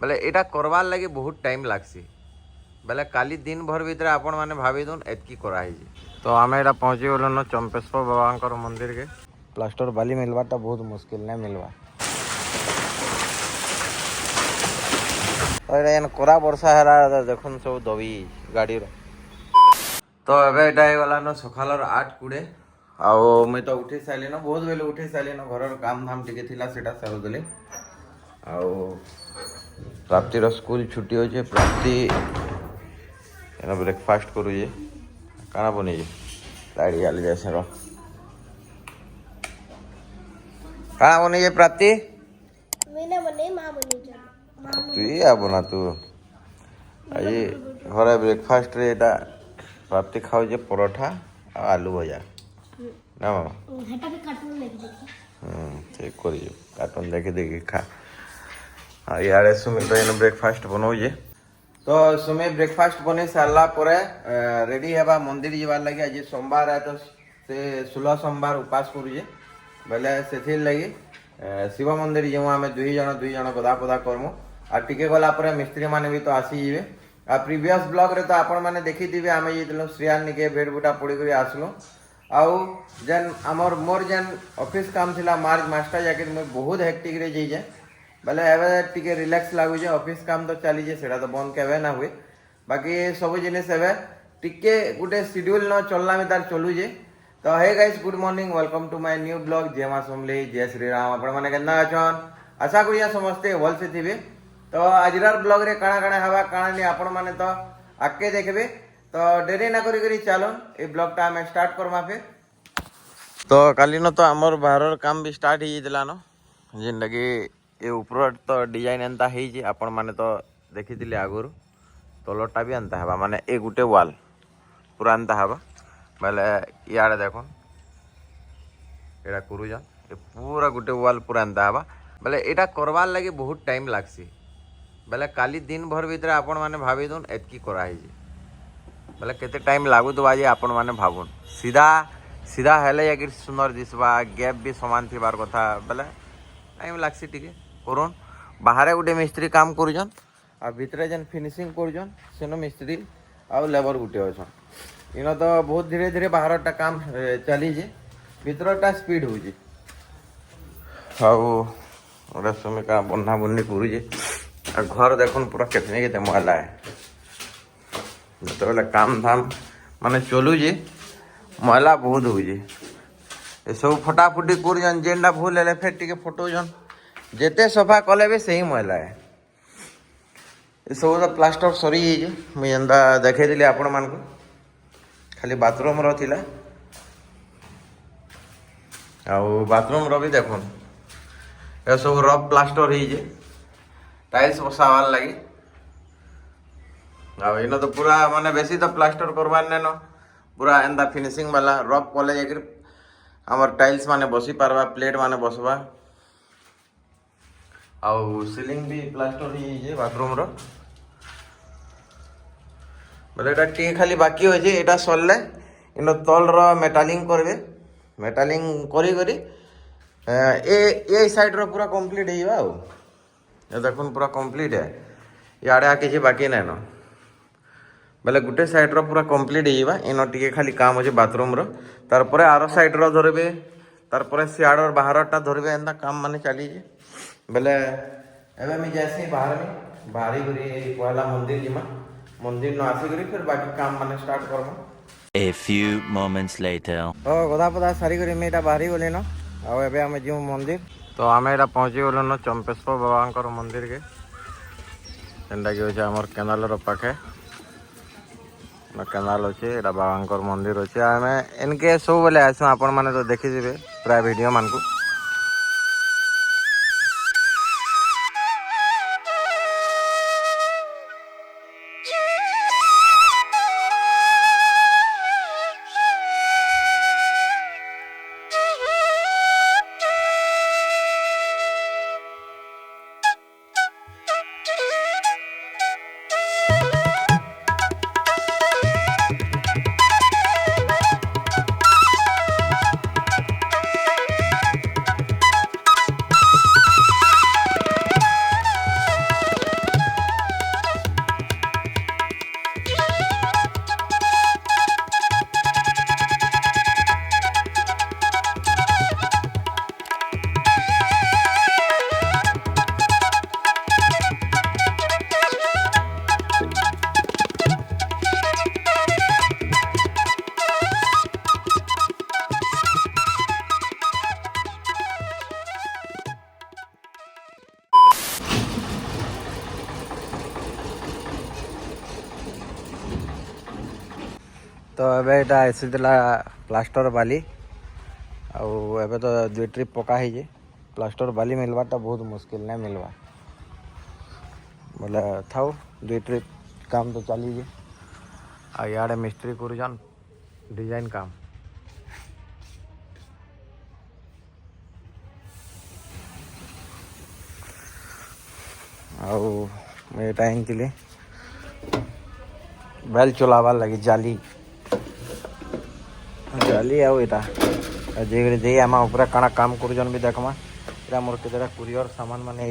बोले एटा करवार लगे बहुत टाइम लागसी बोले काली दिन भर भीतर आपण मैंने भावी दून एतकी कराई। तो आम एटा पहुँची गलु चंपेश्वर बाबा मंदिर के प्लास्टर बाली मिलवाटा बहुत मुश्किल नहीं मिलवा। करा वर्षा है देखुन सब दबी गाड़ी तो एवं सकाल 8:20 आउ मुई तो उठी सारे बहुत बेले उठी सारे घर काम धाम टे सारूली आउ प्राप्तिर स्कूल छुट्टी हो प्राप्ति ब्रेकफास्ट करुचे काना बनी गाड़ी गाली जैसे काना बनी प्राप्ति तु बना तू आज घर ब्रेकफास्ट रे प्राप्ति खाऊ परोठा आलू भजा ना मामा ठीक कर कार्टून देखी देखी खा इे सुमित तो ब्रेकफास्ट बनाऊे तो सुमी ब्रेकफास्ट बन सारा रेडी है मंदिर जावार लगे आज सोमवार है तो से 16 सोमवार उपास करुचे बोले से लगी शिव मंदिर जो आम दुई जन गदा पदा करमु आ टिके गला मिस्त्री मैंने भी तो आसीजे आ प्रीवियस ब्लॉग रे तो आपण मैंने देखी थी आम ये श्रेयान निके बेड बुटा पड़ी आसलु आउ जेन आमर मोर जेन ऑफिस काम थिला मार्च मास्टर जाके मुझे बहुत हेक्टिक रे जाइए बोले एवं टिके रिलैक्स लगुचे ऑफिस काम तो चलीजे से तो बंद केवे ना हुए बाकी सब जिनिस एवं टिके गोटे शेड्यूल न चलना में तार चलुजे। तो hey guys good morning welcome to my new blog जय मां समले जय श्री राम आपण माने केना अछन आशा करिया समस्ते भल से थिबे। तो आजरार ब्लॉग रे काଣା काଣା हवा काଣା नि आपण माने तो आके देखबे तो डेरी ना करी करी चलो ए ब्लॉग टा हम स्टार्ट करवा फिर। तो काली न तो हमर बाहर काम भी स्टार्ट ही दिला न जिन लगी ए ऊपर तो डिजाइन एंता हे जे आपण माने तो देखि दिले आगुर तलटा भी एंता हवा माने ए गुटे वाल पूरा एंता हवा बोले इे देख एटा करूजन ए पूरा गोटे वाल पूरा एंता हवा बोले एटा करवार लगे बहुत टाइम लागसी बोले काली दिन भर भीतर आपण मैंने भावी दून एतकी कराई बोले केते टाइम लागू तो आज आपण मैंने भावुन सीधा सीधा हेले जाकर सुंदर दिसवा गैप भी समान थी बार कथा बोले टाइम लागसी टिके करुन बाहर गोटे मिस्त्री काम करूजन आ भितरे जेन फिनिशिंग करूजन सेनो मिस्त्री आउ लेबर गुटे अच्छा इन तो बहुत धीरे धीरे बाहर टा काम चलीजे भीतरटा स्पीड हो समय का बन्ना बुन्नी करुचे घर देखुन पूरा केतने केते मैला है जो काम धाम माने चलुचे मैला बहुत हो सब फटाफुटी कर जेनटा भूल है फिर टे फटोजन जेते सफा कले भी सही मैला है सब तो प्लास्टर सरी मुझे जेनता देखी आपण मान खाली बाथरूम रा बाथरूम रो भी देखुन ये सब रफ प्लास्टर हो टाइल्स बसावार लगी इन तो पूरा माने बेसी तो प्लास्टर करवार नहीं न पूरा एंता फिनिशिंग वाला रफ कले जाकर आमर टाइल्स माने बसी पारवा प्लेट माने बसवा आउ सीलिंग भी प्लास्टर हो बाथरूम रो बोले एटा टी खाली बाकी हो एटा सरले इन तल मेटालिंग करबे मेटालिंग करी करी ए साइड रो पूरा कंप्लीट हो ये देखुन पूरा कंप्लीट है इे किसी बाकी नहीं न बोले गोटे साइड रो पूरा कंप्लीट हो इन टी खाली काम अच्छे बाथरूम रो तार आर साइड रो धरबे तार सियाड़ बाहर टा धरबे एंता काम माने चलीजे बोले एवं मैं जैसे बाहर में बाहरी करी पहला मंदिर जिमा मंदिर न आसी करी फिर बाकी काम माने start Karma. A few moments later. तो गदा पदा सारी करी मैं बाहरी गली न आबे आम जीव मंदिर तो आम एटा पहुँची गलु न चंपेश्वर बाबा मंदिर के जेनटा कि अच्छे आमर केनाल पाखे केनाल अच्छे एटा बाबा मंदिर अच्छे आम इनके सब बेले आसू आपण मैंने तो देखी प्राय वीडियो मान को। तो एबे एटा आसीला प्लास्टर बाली आबे तो 2 ट्रिप पका है प्लास्टर बाली मिलवाटा बहुत मुश्किल नहीं मिलवा बोले थाओ 2 ट्रिप काम तो चली आ याडे मिस्त्री करूछन डिजाइन काम आटा आनी बेल चलावार लगे जाली जाली आईटा जे आम ऊपर काଣା काम कर भी देखमा ये मोर केतटा कुरियर सामान माने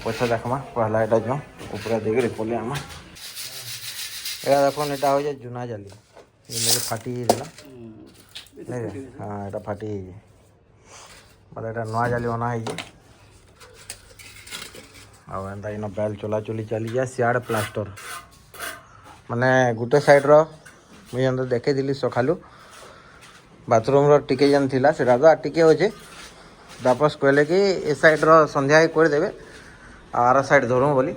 पछे देखमा पहला यहाँ जो ऊपर देखे पड़े आम ये देखो यहाँ हो जुना जाली ये फाटी हाँ यहाँ फाटी बोले यहाँ नुआ जाली अना आंता इन बेल चला चली चली जाए सियाड़े प्लास्टर माने गोटे साइड मुझे देखी सकालू बाथरूम टिके जेन थिला सेटा तो टिके अच्छे वापस कहले कि ए साइड संध्या ही करदेवे आर साइड धरूँ बोली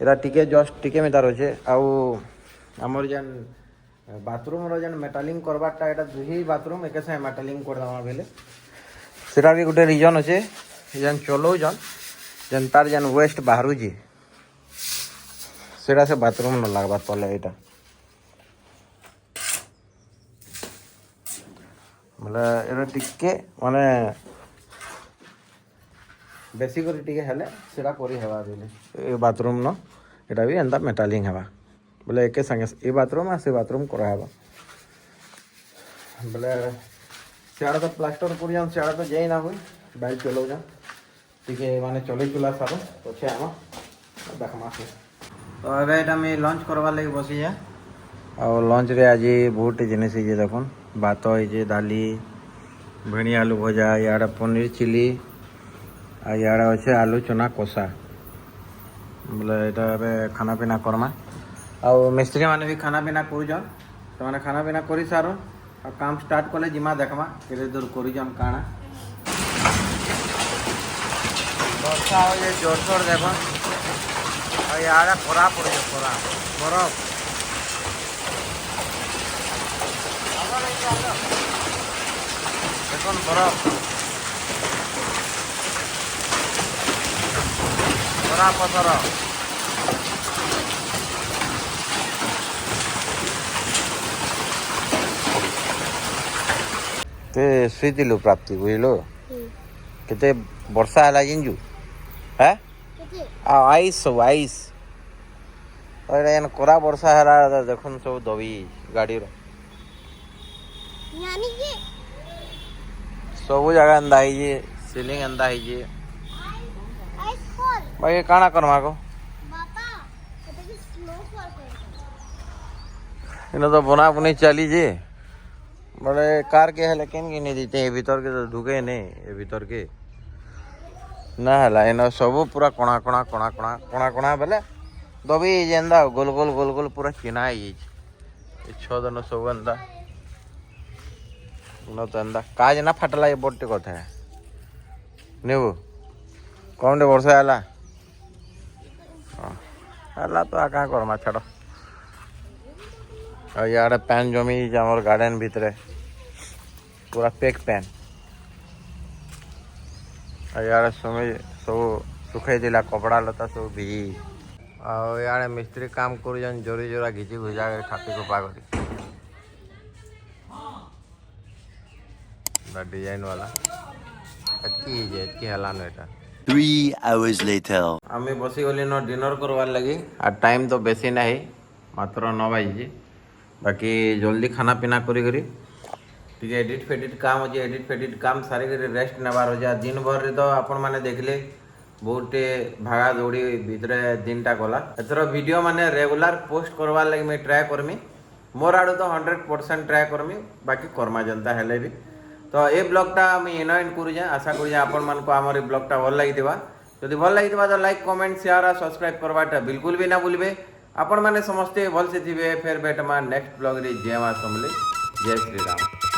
यहाँ टिके जस्ट टिके मितार अच्छे आमर जेन बाथरूम जेन मेटालिंग करवाटा यहाँ दुही बाथरूम एक साथ मेटालिंग करदमा बेले सेटा भी गोटे रिजन अच्छे जेन चलाउन जेन तार जेन वेस्ट बाहर सेटा से बाथरूम न लगवा तले यहाँ बोले ये टिके माने बेसी कर टिके हेले सेटा करी हेबा बोले ए बाथरूम न एटा भी एंता मेटालिंग हेबा बोले एके संगे ए बाथरूम आ से बाथरूम करा हेबा बोले सियाड़ा तो प्लास्टर कर जान सियाड़ा तो जाई ना हुई बाइक चलाउ जा टिके माने चले चला सारो पछे आमा देखमा से तो अबे एटा मैं लंच करवा लगे बसी जा और लंच रे आज बहुत जिनिस है देखुन भात है दाली भेणी आलू भजा यार पनीर चिली आ यार अच्छे आलू चना कषा बोले यहाँ खाना पीना करमा आ मिस्त्री मैंने भी खाना पीना करुन तो मैंने खाना पीना कर सारू आ काम स्टार्ट कले जिमा देखमा केते दूर करुन काଣା वर्षा हो जोरसोर देख यार खरा पड़े खरा बरफ देखो बरफ खरा पथर ते शुईलु प्राप्ति बुझल केते वर्षा है जिंजु है आईस सब आईस करा वर्षा है देखुन सब दबी गाड़ी सब जगह एंदा है सीलिंग एंदा है भाई काଣା करमा को इन तो बना बुनी चली जे बोले कार के है लेकिन कि नहीं देते हैं भीतर के तो ढुके नहीं ये भीतर के ना है इन सब पूरा कणा कणा कणा कणा कणा कणा बेले दबी जेंदा गोल गोल गोल गोल पूरा चिना है छद न सब एंदा न तो एंदा काज ना फाटला ये बोटे कथा है नेबो कौन टे वर्षा है तो आ क्या करमा छाड़ यार पैन जमी आम गार्डन भितर पूरा पैक पैन यार समय सब सुखाई दिला कपड़ा लता सब भिजी आड़े मिस्त्री काम कर जोरी जोरा घिची घुजा कर खापी खुपा कर डिजाइन वाला एतकी हलान एटा 3 hours later आम बसी गली न डिनर करवार लगी आ टाइम तो बेसी ना मात्र 9 बजे बाकी जल्दी खाना पीना करी एडिट फेडिट काम अच्छे एडिट फेडिट काम सारी रेस्ट नेबार हो दिन भर तो आपण मैंने देखले बहुत भागा दौड़ी भितर दिनटा गला एथर वीडियो माने रेगुलर पोस्ट करवार लगी मैं ट्राए करमी मोर आड़ू तो 100% ट्राए करमी बाकी कर्मा जनता हेले भी तो ये ब्लॉगटा मुझे एन एंड करुचे आशा करुचे आपण मानक आमर ब्लॉगटा भल लगी जदि भल लगी तो लाइक कमेंट शेयर और सब्सक्राइब करवाटा बिल्कुल भी ना भूलबे आपण माने समस्ते भल से थे फेर बेटमा नेक्स्ट ब्लॉग रे जय मां समले जय श्री राम।